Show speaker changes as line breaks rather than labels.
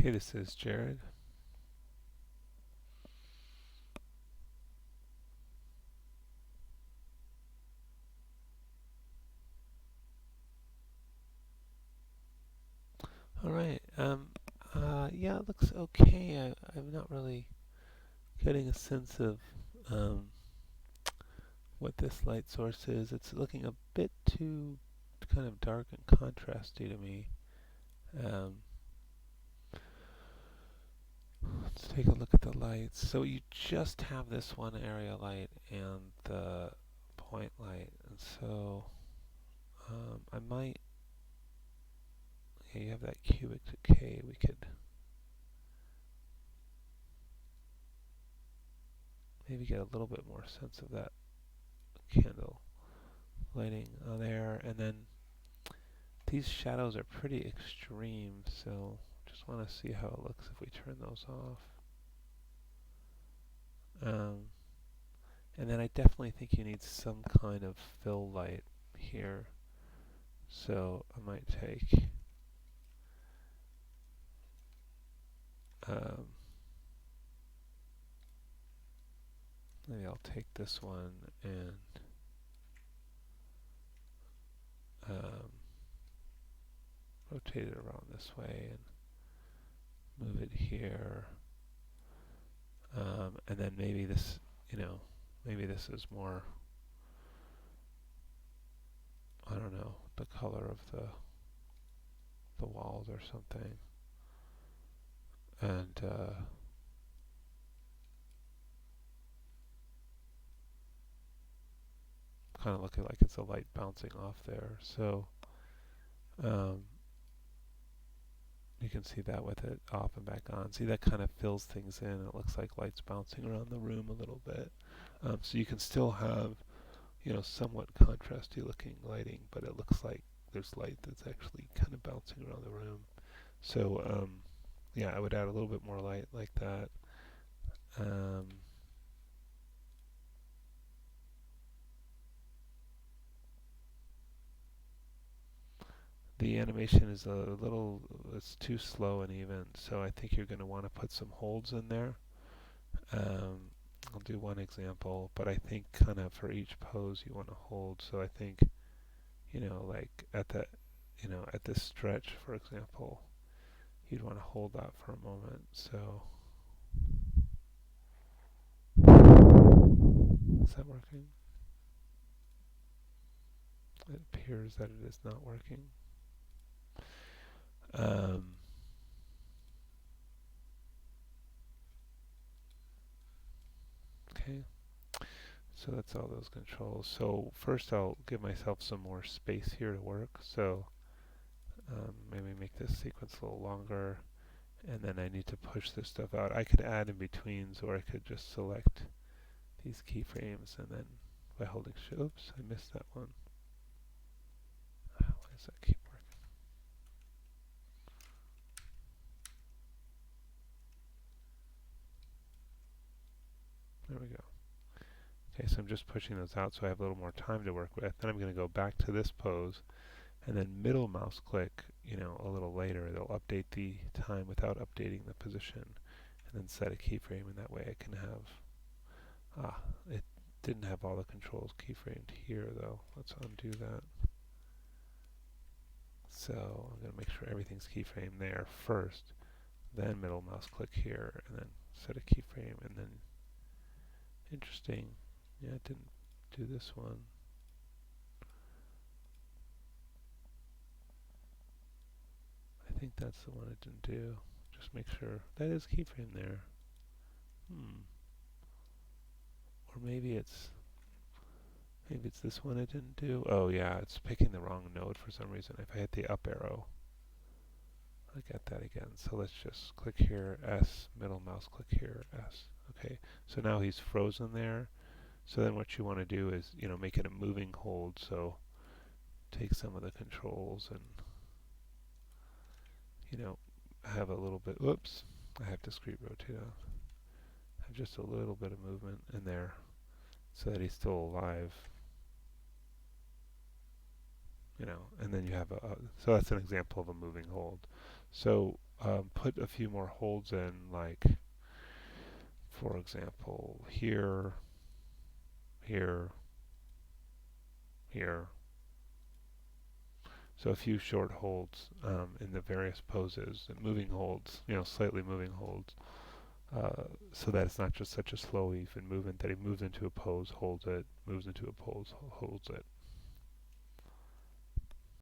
Okay, this is Jared. All right. Yeah, it looks okay. I'm not really getting a sense of um, what this light source is. It's looking a bit too kind of dark and contrasty to me. Um, let's take a look at the lights. So you just have this one area light and the point light, and so I might. Yeah, you have that cubic decay. We could maybe get a little bit more sense of that candle lighting there, and then these shadows are pretty extreme, so just want to see how it looks if we turn those off. And then I definitely think you need some kind of fill light here, so I might take um, maybe I'll take this one and um, rotate it around this way and move it here. And then maybe this, maybe this is more, I don't know, the color of the walls or something. And kind of looking like it's a light bouncing off there. So um, you can see that with it off and back on. See, that kind of fills things in. It looks like light's bouncing around the room a little bit. So you can still have, somewhat contrasty looking lighting, but it looks like there's light that's actually kind of bouncing around the room. So yeah, I would add a little bit more light like that. Um, the animation is it's too slow and even, so I think you're going to want to put some holds in there. Um, I'll do one example, but I think kind of for each pose you want to hold. So I think, like at this stretch, for example, you'd want to hold that for a moment. So is that working? It appears that it is not working. Um, okay, so that's all those controls. So first I'll give myself some more space here to work. So maybe make this sequence a little longer, and then I need to push this stuff out. I could add in betweens, or I could just select these keyframes and then by holding oops, I missed that one. Why does that keep working? There we go. Okay, so I'm just pushing those out so I have a little more time to work with. Then I'm going to go back to this pose, and then middle mouse click, a little later, it'll update the time without updating the position, and then set a keyframe, and that way I can have, it didn't have all the controls keyframed here though. Let's undo that. So I'm going to make sure everything's keyframed there first, then middle mouse click here, and then set a keyframe, and then interesting. Yeah, it didn't do this one. I think that's the one it didn't do. Just make sure that is keyframe there. Or maybe it's this one it didn't do. Oh yeah, it's picking the wrong node for some reason. If I hit the up arrow, I get that again. So let's just click here, S, middle mouse click here, S. Okay, so now he's frozen there. So then what you want to do is, make it a moving hold. So take some of the controls and, have a little bit, whoops, I have discrete rotate out. Have just a little bit of movement in there so that he's still alive. And then you have so that's an example of a moving hold. So put a few more holds in, like for example, here, here, here. So a few short holds in the various poses, and moving holds, slightly moving holds, so that it's not just such a slow even movement that he moves into a pose, holds it, moves into a pose, holds it.